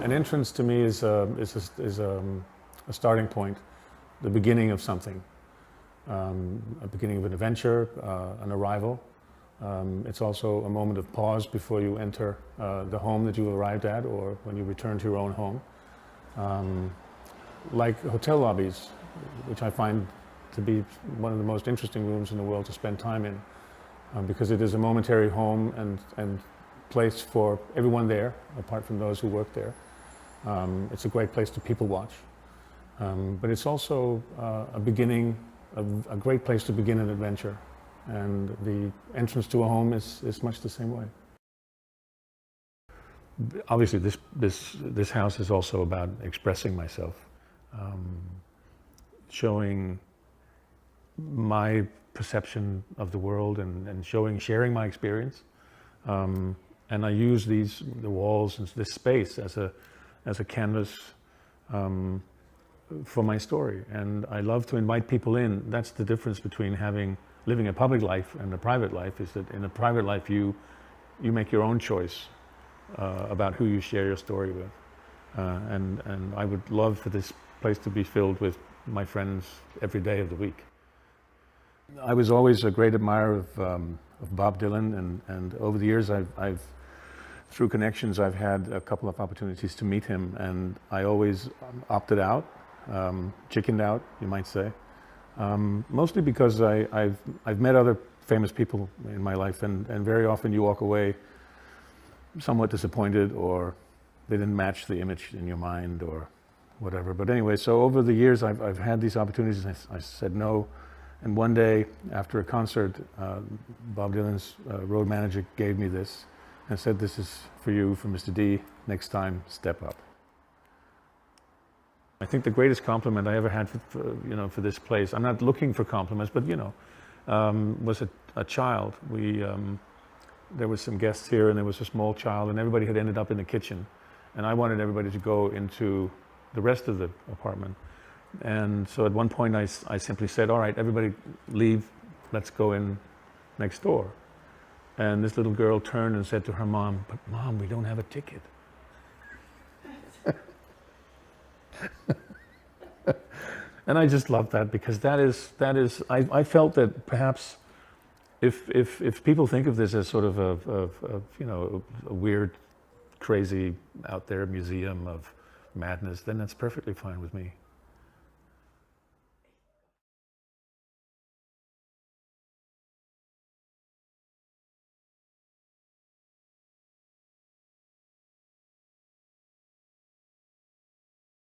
An entrance to me is a starting point, the beginning of something, a beginning of an adventure, an arrival. It's also a moment of pause before you enter the home that you arrived at, or when you return to your own home. Like hotel lobbies, which I find to be one of the most interesting rooms in the world to spend time in, because it is a momentary home and place for everyone there, apart from those who work there. It's a great place to people watch, but it's also a beginning, a great place to begin an adventure, and the entrance to a home is much the same way. Obviously, this house is also about expressing myself, showing my perception of the world and sharing my experience. And I use the walls and this space as a canvas for my story. And I love to invite people in. That's the difference between living a public life and a private life, is that in a private life you make your own choice about who you share your story with. And I would love for this place to be filled with my friends every day of the week. I was always a great admirer of Bob Dylan, and over the years through connections I've had a couple of opportunities to meet him, and I always opted out, chickened out, you might say, mostly because I've met other famous people in my life, and very often you walk away somewhat disappointed, or they didn't match the image in your mind or whatever. But anyway, so over the years I've had these opportunities, and I said no. And one day after a concert, Bob Dylan's road manager gave me this and said, "This is for you, from Mr. D. Next time, step up." I think the greatest compliment I ever had for this place, I'm not looking for compliments, but was a child. There was some guests here, and there was a small child, and everybody had ended up in the kitchen. And I wanted everybody to go into the rest of the apartment. And so at one point I simply said, "All right, everybody leave, let's go in next door." And this little girl turned and said to her mom, "But Mom, we don't have a ticket." And I just love that, because that is I felt that perhaps if people think of this as sort of a weird, crazy, out there museum of madness, then that's perfectly fine with me.